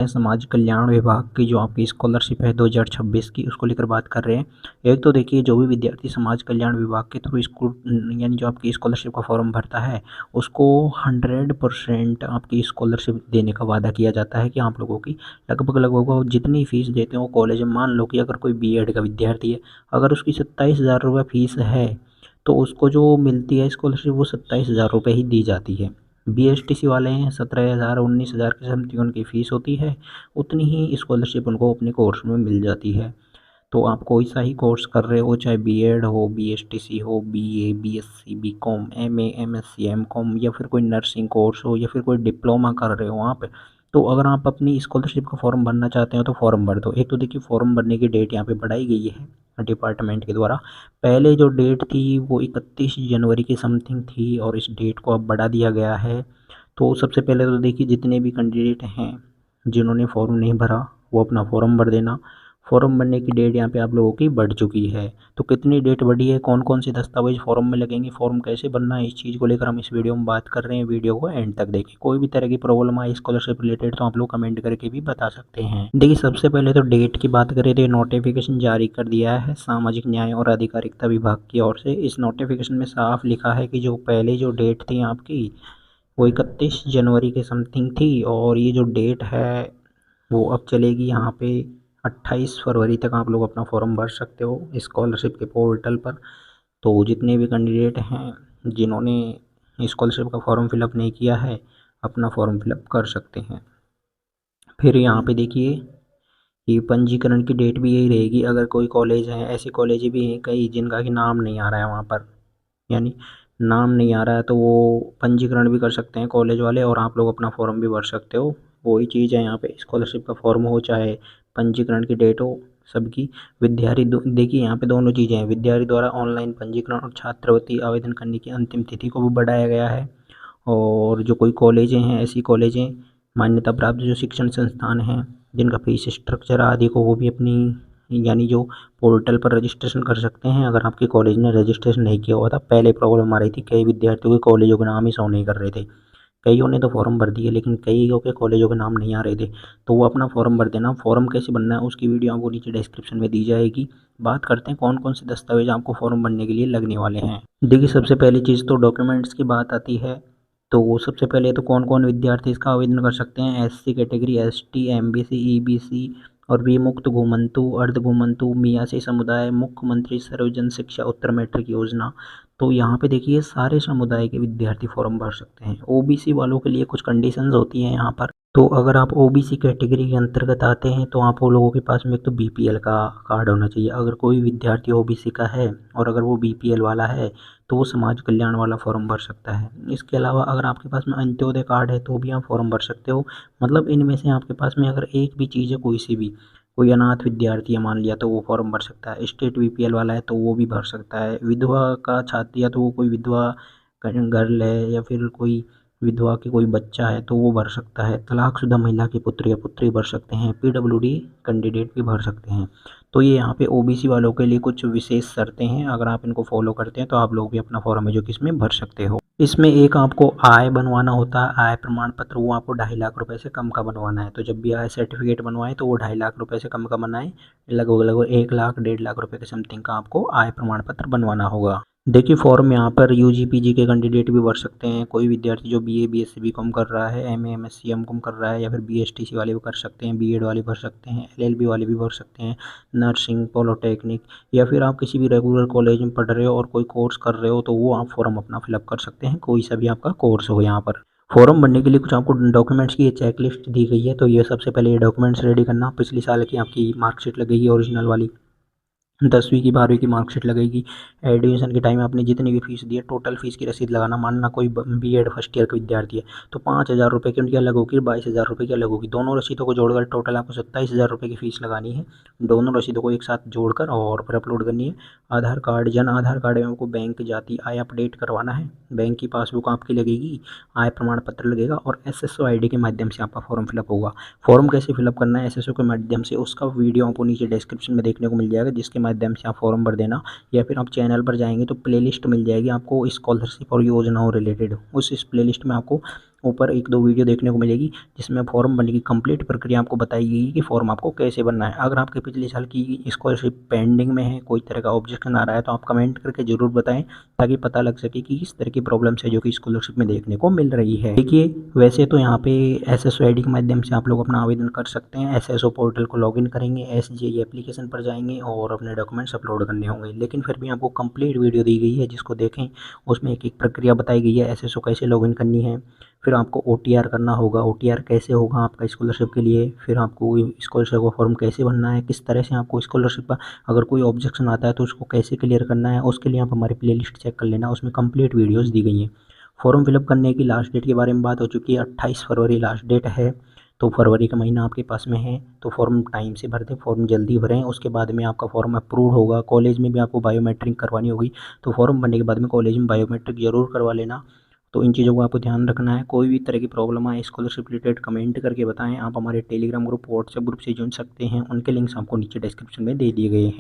समाज कल्याण विभाग की जो आपकी स्कॉलरशिप है 2026 की, उसको लेकर बात कर रहे हैं। एक तो देखिए, जो भी विद्यार्थी समाज कल्याण विभाग के थ्रू स्कूल यानी जो आपकी स्कॉलरशिप का फॉर्म भरता है, उसको 100% आपकी स्कॉलरशिप देने का वादा किया जाता है कि आप लोगों की लगभग वो जितनी फ़ीस देते हो कॉलेज में, मान लो कि अगर कोई बीएड का विद्यार्थी है, अगर उसकी 27,000 रुपये फ़ीस है, तो उसको जो मिलती है स्कॉलरशिप वो 27,000 रुपये ही दी जाती है। बीएसटीसी वाले हैं, 17,000 19,000 की समथिंग उनकी फ़ीस होती है, उतनी ही स्कॉलरशिप उनको अपने कोर्स में मिल जाती है। तो आप कोई सा ही कोर्स कर रहे हो, चाहे बीएड हो, बीएसटीसी हो, BA, BSc, BCom, MA, MSc, MCom, या फिर कोई नर्सिंग कोर्स हो, या फिर कोई डिप्लोमा कर रहे हो आप, तो अगर आप अपनी स्कॉलरशिप का फॉर्म भरना चाहते हो तो फॉर्म भर दो। एक तो देखिए, फॉर्म भरने की डेट यहाँ पे बढ़ाई गई है डिपार्टमेंट के द्वारा। पहले जो डेट थी वो 31 जनवरी की समथिंग थी, और इस डेट को अब बढ़ा दिया गया है। तो सबसे पहले तो देखिए, जितने भी कैंडिडेट हैं जिन्होंने फॉर्म नहीं भरा, वो अपना फॉर्म भर देना। फॉर्म भरने की डेट यहाँ पे आप लोगों की बढ़ चुकी है। तो कितनी डेट बढ़ी है, कौन कौन से दस्तावेज फॉर्म में लगेंगे, फॉर्म कैसे भरना है, इस चीज़ को लेकर हम इस वीडियो में बात कर रहे हैं। वीडियो को एंड तक देखें। कोई भी तरह की प्रॉब्लम आए स्कॉलरशिप रिलेटेड तो आप लोग कमेंट करके भी बता सकते हैं। देखिए, सबसे पहले तो डेट की बात करें तो नोटिफिकेशन जारी कर दिया है सामाजिक न्याय और अधिकारिता विभाग की ओर से। इस नोटिफिकेशन में साफ लिखा है कि जो पहले जो डेट थी आपकी, वो 31 जनवरी के समथिंग थी, और ये जो डेट है वो अब चलेगी यहाँ पे 28 फरवरी तक आप लोग अपना फॉर्म भर सकते हो स्कॉलरशिप के पोर्टल पर। तो जितने भी कैंडिडेट हैं जिन्होंने स्कॉलरशिप का फॉर्म फिलअप नहीं किया है, अपना फॉर्म फिलअप कर सकते हैं। फिर यहाँ पे देखिए, ये पंजीकरण की डेट भी यही रहेगी। अगर कोई कॉलेज है, ऐसे कॉलेज भी हैं कई जिनका कि नाम नहीं आ रहा है वहाँ पर, यानी नाम नहीं आ रहा है, तो वो पंजीकरण भी कर सकते हैं कॉलेज वाले, और आप लोग अपना फॉर्म भी भर सकते हो। वही चीज़ है यहाँ पे, स्कॉलरशिप का फॉर्म हो चाहे पंजीकरण की डेट हो, सबकी। विद्यार्थी देखिए, यहाँ पे दोनों चीज़ें हैं। विद्यार्थी द्वारा ऑनलाइन पंजीकरण और छात्रवृत्ति आवेदन करने की अंतिम तिथि को भी बढ़ाया गया है। और जो कोई कॉलेजें हैं, ऐसी कॉलेजें, मान्यता प्राप्त जो शिक्षण संस्थान हैं, जिनका फीस स्ट्रक्चर आदि को वो भी अपनी यानी जो पोर्टल पर रजिस्ट्रेशन कर सकते हैं। अगर आपके कॉलेज ने रजिस्ट्रेशन नहीं किया हुआ था, पहले प्रॉब्लम आ रही थी, कई विद्यार्थियों के कॉलेजों के नाम ही शो नहीं कर रहे थे। कईयों ने तो फॉर्म भर दिए, लेकिन कईयों के कॉलेजों के नाम नहीं आ रहे थे। तो वो अपना फॉर्म भर देना। फॉर्म कैसे भरना है उसकी वीडियो आपको नीचे डिस्क्रिप्शन में दी जाएगी। बात करते हैं कौन कौन से दस्तावेज आपको फॉर्म भरने के लिए लगने वाले हैं। देखिए, सबसे पहली चीज़ तो डॉक्यूमेंट्स की बात आती है। तो वो सबसे पहले तो कौन कौन विद्यार्थी इसका आवेदन कर सकते हैं। SC category, ST, MBC, EBC और विमुक्त घुमंतु, अर्ध घुमंतु, मियासी समुदाय, मुख्यमंत्री सर्वजन शिक्षा उत्तर मैट्रिक योजना। तो यहाँ पे देखिए, सारे समुदाय के विद्यार्थी फॉर्म भर सकते हैं। ओबीसी वालों के लिए कुछ कंडीशंस होती हैं यहाँ पर। तो अगर आप ओबीसी कैटेगरी के अंतर्गत आते हैं, तो आप वो लोगों के पास में एक तो बीपीएल का कार्ड होना चाहिए। अगर कोई विद्यार्थी ओबीसी का है और अगर वो बीपीएल वाला है, तो वो समाज कल्याण वाला फॉर्म भर सकता है। इसके अलावा अगर आपके पास में अंत्योदय कार्ड है, तो भी आप फॉर्म भर सकते हो। मतलब इनमें से आपके पास में अगर एक भी चीज़ है, कोई सी भी, कोई अनाथ विद्यार्थी है मान लिया, तो वो फॉर्म भर सकता है। स्टेट बीपीएल वाला है तो वो भी भर सकता है। विधवा का छात्र, या तो वो कोई विधवा गर्ल है, या फिर कोई विधवा के कोई बच्चा है, तो वो भर सकता है। तलाकशुदा महिला के पुत्र या पुत्री भर सकते हैं। पीडब्ल्यूडी कैंडिडेट भी भर सकते हैं। तो ये यहाँ पे ओबीसी वालों के लिए कुछ विशेष शर्तें हैं। अगर आप इनको फॉलो करते हैं तो आप लोग भी अपना फॉर्म एजुकेशन में भर सकते हो। इसमें एक आपको आय बनवाना होता है, आय प्रमाण पत्र। वो आपको 2.5 लाख रुपए से कम का बनवाना है। तो जब भी आय सर्टिफिकेट बनवाएं तो वो 2.5 लाख रुपए से कम का बनाएं। लगभग 1 लाख 1.5 लाख रुपए के समथिंग का आपको आय प्रमाण पत्र बनवाना होगा। देखिए, फॉर्म यहाँ पर यूजी पीजी के कैंडिडेट भी भर सकते हैं। कोई विद्यार्थी जो बीए बीएससी बीकॉम कर रहा है, एमए एमएससी एमकॉम कर रहा है, या फिर बीएसटीसी वाले भी कर सकते हैं, बीएड वाले भर सकते हैं, एलएलबी वाले भी भर सकते हैं, नर्सिंग, पॉलिटेक्निक, या फिर आप किसी भी रेगुलर कॉलेज में पढ़ रहे हो और कोई कोर्स कर रहे हो, तो वो आप फॉर्म अपना फिलअप कर सकते हैं, कोई सा भी आपका कोर्स हो। यहाँ पर फॉर्म भरने के लिए कुछ आपको डॉक्यूमेंट्स की चेक लिस्ट दी गई है। तो ये सबसे पहले ये डॉक्यूमेंट्स रेडी करना। पिछले साल की आपकी मार्कशीट लगेगी ओरिजिनल वाली, 10वीं की 12वीं की मार्कशीट लगेगी। एडमिशन के टाइम आपने जितनी भी फीस दी है, टोटल फीस की रसीद लगाना। मानना कोई बीएड फर्स्ट ईयर का विद्यार्थी है, तो 5,000 रुपये की उनकी अलग होगी, 22,000 रुपये की अलग होगी। दोनों रसीदों को जोड़कर टोटल आपको 27,000 रुपये की फीस लगानी है। दोनों रसीदों को एक साथ जोड़कर और फिर अपलोड करनी है। आधार कार्ड, जन आधार कार्ड में आपको बैंक जाति आय अपडेट करवाना है। बैंक की पासबुक आपकी लगेगी, आय प्रमाण पत्र लगेगा, और एसएसओ आईडी के माध्यम से आपका फॉर्म फिलअप होगा। फॉर्म कैसे फिलअप करना है एसएसओ के माध्यम से, उसका वीडियो आपको नीचे डिस्क्रिप्शन में देखने को मिल जाएगा, जिसके माध्यम से आप फॉर्म भर देना। या फिर आप चैनल पर जाएंगे तो प्लेलिस्ट मिल जाएगी आपको स्कॉलरशिप और योजनाओं रिलेटेड। उस प्लेलिस्ट में आपको ऊपर 1-2 वीडियो देखने को मिलेगी जिसमें फॉर्म भरने की कंप्लीट प्रक्रिया आपको बताई गई है कि फॉर्म आपको कैसे भरना है। अगर आपके पिछले साल की स्कॉलरशिप पेंडिंग में है, कोई तरह का ऑब्जेक्शन आ रहा है तो आप कमेंट करके ज़रूर बताएं, ताकि पता लग सके कि किस तरह की प्रॉब्लम्स है जो कि स्कॉलरशिप में देखने को मिल रही है। देखिए, वैसे तो यहाँ पे एसएसओ आईडी के माध्यम से आप लोग अपना आवेदन कर सकते हैं। एसएसओ पोर्टल को लॉगिन करेंगे, एसजेई एप्लीकेशन पर जाएंगे और अपने डॉक्यूमेंट्स अपलोड करने होंगे। लेकिन फिर भी आपको कंप्लीट वीडियो दी गई है जिसको देखें, उसमें एक एक प्रक्रिया बताई गई है, एसएसओ कैसे लॉगिन करनी है, फिर आपको ओटीआर करना होगा, ओटीआर कैसे होगा आपका स्कॉलरशिप के लिए, फिर आपको स्कॉलरशिप का फॉर्म कैसे भरना है, किस तरह से आपको स्कॉलरशिप का अगर कोई ऑब्जेक्शन आता है तो उसको कैसे क्लियर करना है, उसके लिए आप हमारी प्लेलिस्ट चेक कर लेना, उसमें कंप्लीट वीडियोज़ दी गई हैं। फॉर्म फिलअप करने की लास्ट डेट के बारे में बात हो चुकी है, 28 फरवरी लास्ट डेट है। तो फरवरी का महीना आपके पास में है तो फॉर्म टाइम से भर दें, फॉर्म जल्दी भरें, उसके बाद में आपका फॉर्म अप्रूव होगा। कॉलेज में भी आपको बायोमेट्रिक करवानी होगी, तो फॉर्म भरने के बाद में कॉलेज में बायोमेट्रिक ज़रूर करवा लेना। तो इन चीज़ों को आपको ध्यान रखना है। कोई भी तरह की प्रॉब्लम आए स्कॉलरशिप रिलेटेड कमेंट करके बताएं। आप हमारे टेलीग्राम ग्रुप, व्हाट्सएप ग्रुप से जुड़ सकते हैं, उनके लिंक्स आपको नीचे डिस्क्रिप्शन में दे दिए गए हैं।